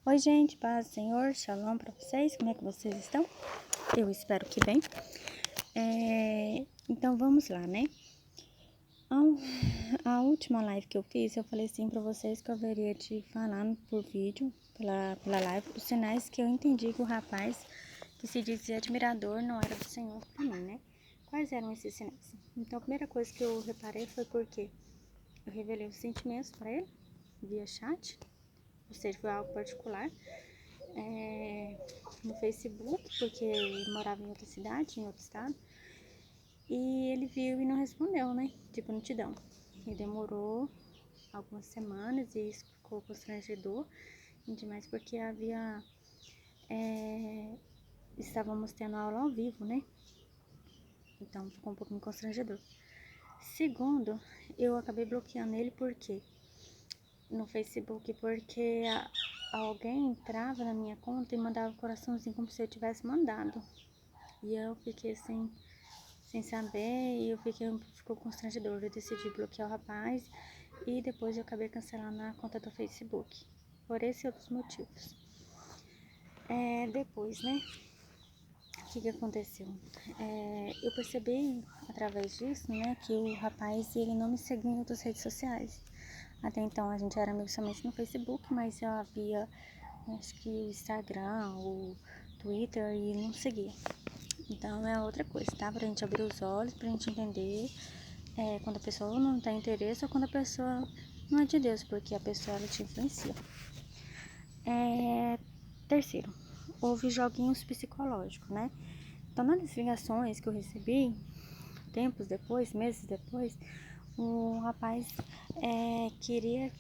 Oi, gente, paz do Senhor, shalom pra vocês, como é que vocês estão? Eu espero que bem. Então vamos lá, né? A última live que eu fiz, eu falei assim pra vocês que eu haveria de falar por vídeo, pela live, os sinais que eu entendi que o rapaz que se dizia admirador não era do Senhor pra mim, né? Quais eram esses sinais? Então a primeira coisa que eu reparei foi porque eu revelei os sentimentos pra ele via chat, ou seja, foi algo particular. No Facebook, porque ele morava em outra cidade, em outro estado, e ele viu e não respondeu, né, de prontidão. E demorou algumas semanas e isso ficou constrangedor, demais porque estávamos tendo aula ao vivo, né, então ficou um pouquinho constrangedor. Segundo, eu acabei bloqueando ele no Facebook, porque alguém entrava na minha conta e mandava coraçãozinho como se eu tivesse mandado. E eu fiquei sem saber, e ficou constrangedor. Eu decidi bloquear o rapaz e depois eu acabei cancelando a conta do Facebook, por esses outros motivos. Depois, né, o que aconteceu? Eu percebi através disso, né, que o rapaz, ele não me seguia em outras redes sociais. Até então a gente era amigo somente no Facebook, mas eu havia, acho que o Instagram, o Twitter, e não seguia. Então é outra coisa, tá? Pra gente abrir os olhos, pra gente entender quando a pessoa não tem interesse ou quando a pessoa não é de Deus, porque a pessoa ela te influencia. Terceiro, houve joguinhos psicológicos, né? Então nas ligações que eu recebi, tempos depois, meses depois, o rapaz queria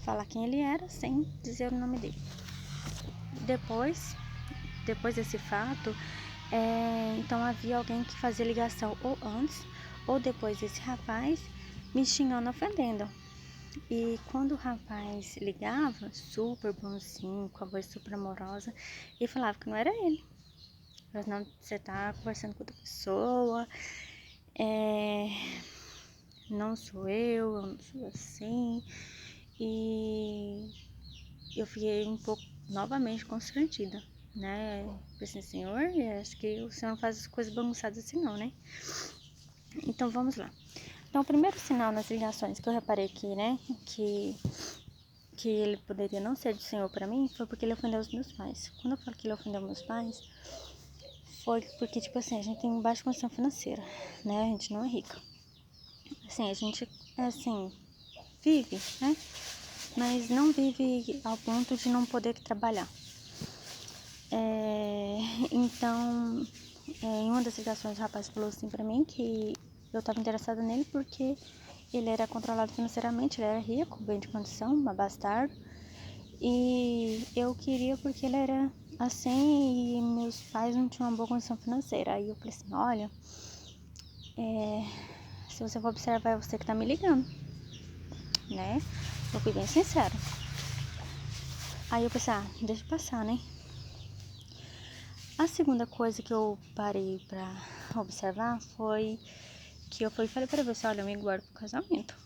falar quem ele era sem dizer o nome dele. Depois desse fato, então havia alguém que fazia ligação ou antes ou depois desse rapaz me xingando, ofendendo. E quando o rapaz ligava, super bonzinho, com a voz super amorosa, e falava que não era ele. Mas não, você tá conversando com outra pessoa, não sou eu não sou assim. E eu fiquei um pouco novamente constrangida, né? Pensei, Senhor, acho que o Senhor não faz as coisas bagunçadas assim não, né? Então vamos lá. Então o primeiro sinal nas ligações que eu reparei aqui, né, que ele poderia não ser do Senhor pra mim, foi porque ele ofendeu os meus pais. Quando eu falo que ele ofendeu meus pais, foi porque, tipo assim, a gente tem baixa condição financeira, né? A gente não é rica. Assim, a gente, assim, vive, né? Mas não vive ao ponto de não poder trabalhar. Então, em uma das ligações, o rapaz falou assim pra mim que eu tava interessada nele porque ele era controlado financeiramente, ele era rico, bem de condição, abastado. E eu queria porque ele era assim e meus pais não tinham uma boa condição financeira. Aí eu falei assim, olha, se você for observar, é você que tá me ligando, né? Eu fui bem sincera. Aí eu pensei, deixa passar, né? A segunda coisa que eu parei pra observar foi que eu falei pra você, olha, eu me guardo pro casamento.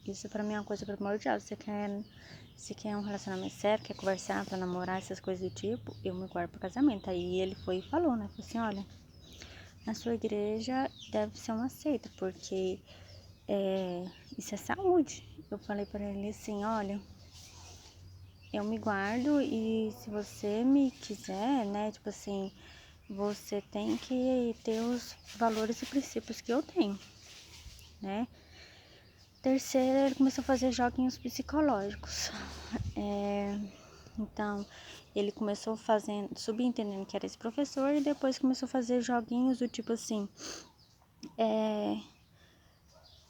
Isso pra mim é uma coisa primordial. Você quer um relacionamento sério, quer conversar pra namorar, essas coisas do tipo, eu me guardo pro casamento. Aí ele foi e falou, né? Falou assim, olha, na sua igreja deve ser uma seita, porque isso é saúde. Eu falei pra ele assim, olha, eu me guardo e se você me quiser, né, tipo assim, você tem que ter os valores e princípios que eu tenho, né? Terceiro, ele começou a fazer joguinhos psicológicos. Então, ele começou fazendo, subentendendo que era esse professor, e depois começou a fazer joguinhos do tipo assim,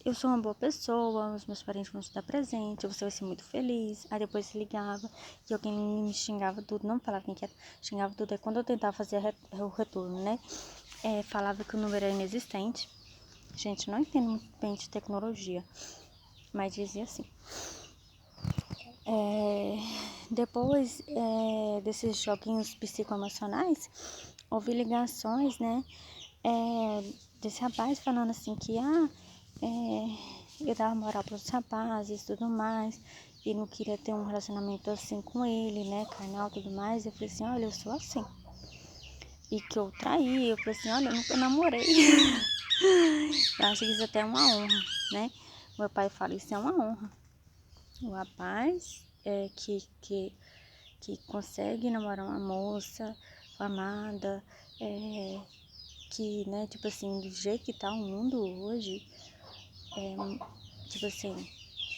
eu sou uma boa pessoa, os meus parentes vão te dar presente, você vai ser muito feliz. Aí depois se ligava e alguém me xingava tudo, não falava quem que era, xingava tudo. Aí quando eu tentava fazer o retorno, né, falava que o número era inexistente. Gente, não entendo muito bem de tecnologia, mas dizia assim. Depois desses joguinhos psicoemocionais, houve ligações, né, desse rapaz falando assim que eu dava moral para os rapazes e tudo mais, e não queria ter um relacionamento assim com ele, né, carnal e tudo mais. Eu falei assim, olha, eu sou assim. E que eu traí, eu falei assim, olha, eu nunca namorei. Eu acho que isso até é uma honra, né? Meu pai fala, isso é uma honra. O rapaz que consegue namorar uma moça formada, que, né, tipo assim, do jeito que tá o mundo hoje, tipo assim,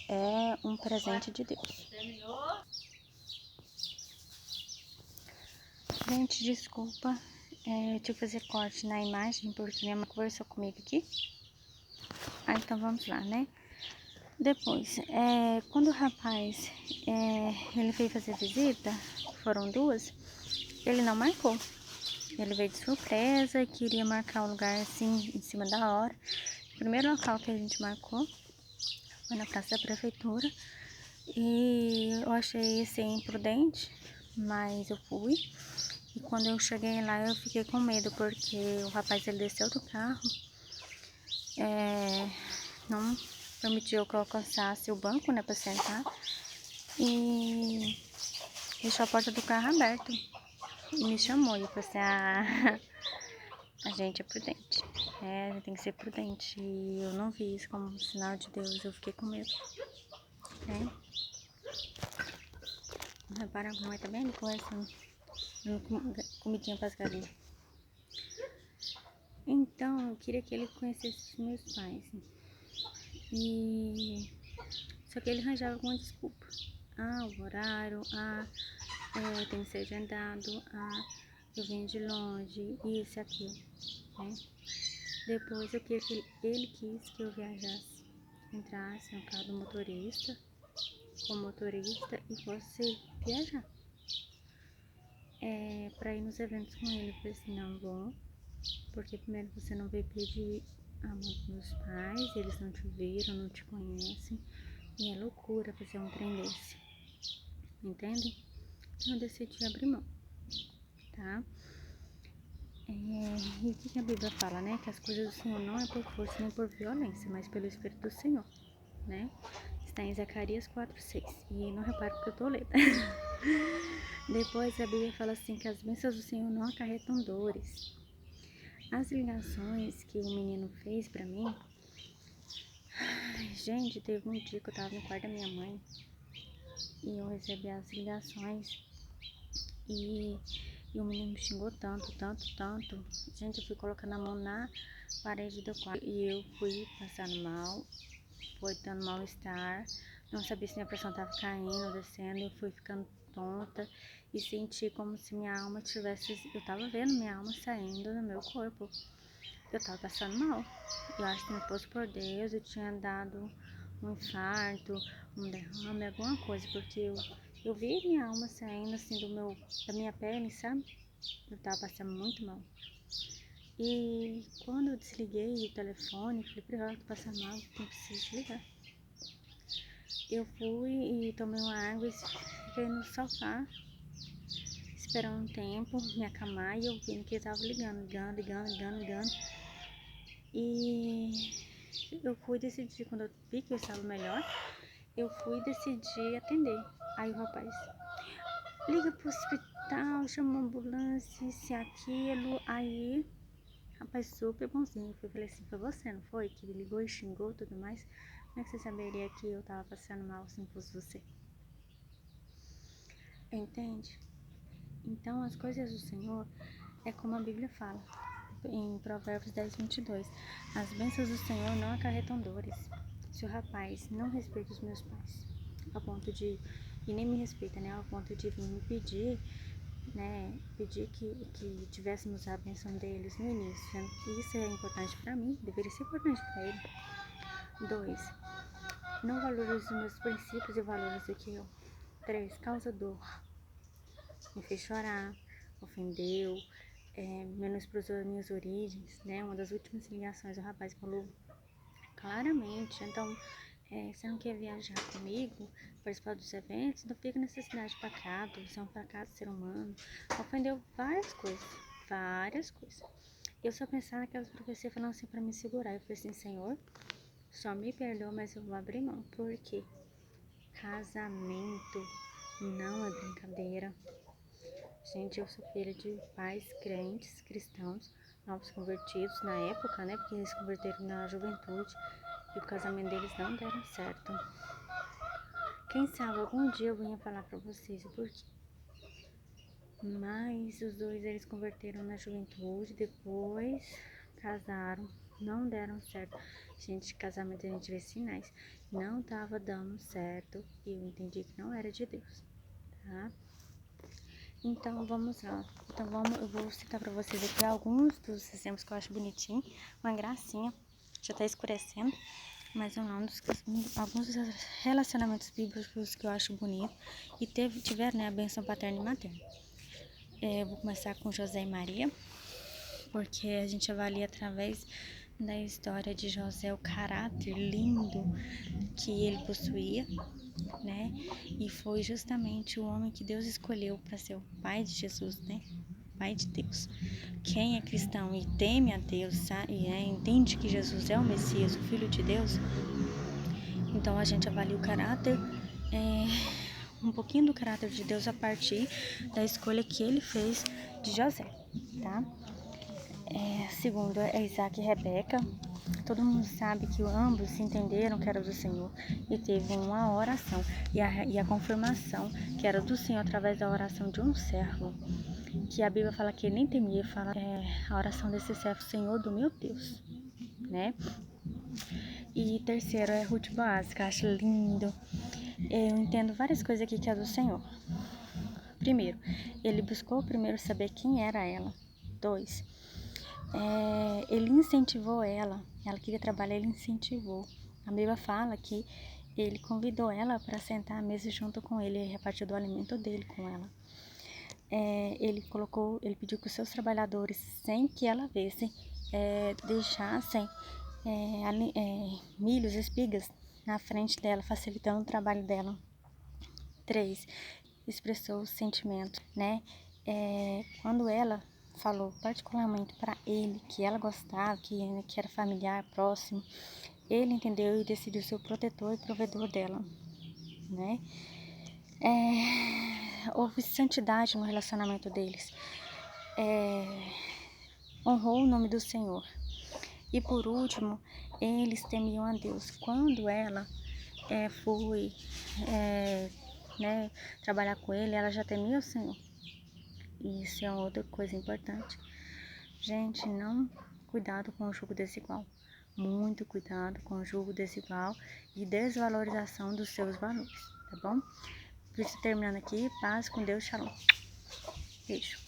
é um presente de Deus. Gente, desculpa, deixa eu fazer corte na imagem, porque minha mãe conversou comigo aqui. Então vamos lá, né? Depois, quando o rapaz, ele veio fazer visita, foram duas, ele não marcou. Ele veio de surpresa, queria marcar o lugar assim, em cima da hora. O primeiro local que a gente marcou foi na praça da prefeitura. E eu achei assim imprudente, mas eu fui. E quando eu cheguei lá, eu fiquei com medo, porque o rapaz, ele desceu do carro, não permitiu que eu alcançasse o banco, né, pra sentar, e deixou a porta do carro aberta. E me chamou, e eu falei assim, a gente é prudente, a gente tem que ser prudente. E eu não vi isso como um sinal de Deus, eu fiquei com medo, né? Repara, a mãe tá bem ali conversando, dando comidinha pras galinhas. Então, eu queria que ele conhecesse os meus pais. Só que ele arranjava alguma desculpa. O horário, tem que ser agendado, eu venho de longe, isso e aquilo, né? Depois eu queria que ele quis que eu viajasse, entrasse no carro do motorista, com o motorista, e fosse viajar. Pra ir nos eventos com ele. Eu falei assim, não vou, porque primeiro você não veio pedir a mão dos meus pais, eles não te viram, não te conhecem, e é loucura fazer um trem desse, entende? Então eu decidi abrir mão, tá? E o que a Bíblia fala, né? Que as coisas do Senhor não é por força nem por violência, mas pelo Espírito do Senhor, né? Está em Zacarias 4:6. E não reparo porque eu tô lendo. Depois a Bíblia fala assim, que as bênçãos do Senhor não acarretam dores. As ligações que o menino fez pra mim, gente, teve um dia que eu tava no quarto da minha mãe e eu recebi as ligações e o menino me xingou tanto, tanto, tanto. Gente, eu fui colocando a mão na parede do quarto e eu fui passando mal, foi dando mal-estar, não sabia se minha pressão tava caindo, descendo, eu fui ficando tonta e senti como se minha alma tivesse, eu tava vendo minha alma saindo do meu corpo. Eu tava passando mal. Eu acho que, fosse por Deus, eu tinha dado um infarto, um derrame, alguma coisa, porque eu vi minha alma saindo assim da minha pele, sabe? Eu tava passando muito mal. E quando eu desliguei o telefone, falei pra ela, tô passando mal, tem que desligar. Eu fui e tomei uma água e fiquei no sofá, esperando um tempo me acalmar, e eu vi que ele tava ligando. E eu fui decidir, quando eu vi que eu estava melhor, eu fui decidir atender. Aí o rapaz, liga pro hospital, chama uma ambulância, isso e aquilo. Aí, rapaz, super bonzinho. Eu falei assim, foi você, não foi? Que ligou e xingou e tudo mais. Como é que você saberia que eu tava passando mal se não fosse você? Entende? Então, as coisas do Senhor é como a Bíblia fala, em Provérbios 10:22. As bênçãos do Senhor não acarretam dores. Se o rapaz não respeita os meus pais, ao ponto de, e nem me respeita, né, ao ponto de vir me pedir, né, pedir que tivéssemos a bênção deles no início, isso é importante para mim, deveria ser importante para ele. 2. Não valoriza os meus princípios e valores do que eu. 3. Causa dor. Me fez chorar, ofendeu, menosprezou as minhas origens, né? Uma das últimas ligações o rapaz falou claramente, então, você não quer viajar comigo, participar dos eventos, então fica nessa cidade pra cá, você é um fracasso ser humano. Ofendeu várias coisas. Eu só pensava naquelas profecias falando assim pra me segurar. Eu falei assim, Senhor, só me perdoa, mas eu vou abrir mão, porque Casamento não é brincadeira. Gente, eu sou filha de pais crentes, cristãos, novos convertidos na época, né? Porque eles se converteram na juventude e o casamento deles não deram certo. Quem sabe algum dia eu venha falar pra vocês o porquê. Mas os dois, eles converteram na juventude, depois casaram, não deram certo. Gente, casamento a gente vê sinais. Não tava dando certo e eu entendi que não era de Deus, tá? Então vamos lá. Eu vou citar pra vocês aqui alguns dos exemplos que eu acho bonitinho, uma gracinha. Já tá escurecendo, mas é alguns dos relacionamentos bíblicos que eu acho bonito e tiveram, né, a bênção paterna e materna. Eu vou começar com José e Maria, porque a gente avalia através da história de José o caráter lindo que ele possuía, né? E foi justamente o homem que Deus escolheu para ser o pai de Jesus, né? Pai de Deus. Quem é cristão e teme a Deus, sabe? Entende que Jesus é o Messias, o Filho de Deus, então a gente avalia o caráter, um pouquinho do caráter de Deus a partir da escolha que ele fez de José, tá? Segundo é Isaac e Rebeca. Todo mundo sabe que ambos se entenderam que era do Senhor e teve uma oração e a confirmação que era do Senhor através da oração de um servo, que a Bíblia fala que ele nem temia, fala a oração desse servo, Senhor do meu Deus, né? E terceiro é Ruth e Boaz, que eu acho lindo. Eu entendo várias coisas aqui que é do Senhor. Primeiro, ele buscou primeiro saber quem era ela. 2, ele incentivou ela queria trabalhar, ele incentivou. A Bíblia fala que ele convidou ela para sentar à mesa junto com ele e repartiu do alimento dele com ela. Ele pediu que os seus trabalhadores, sem que ela visse, deixassem milhos, espigas na frente dela, facilitando o trabalho dela. 3, expressou o sentimento, né? Quando ela falou particularmente para ele que ela gostava, que era familiar, próximo, ele entendeu e decidiu ser o protetor e provedor dela, né? Houve santidade no relacionamento deles, honrou o nome do Senhor. E por último, eles temiam a Deus. Quando ela foi trabalhar com ele, ela já temia o Senhor. E isso é outra coisa importante. Gente, cuidado com o jugo desigual. Muito cuidado com o jugo desigual e desvalorização dos seus valores, tá bom? Por isso, terminando aqui, paz com Deus, shalom. Beijo.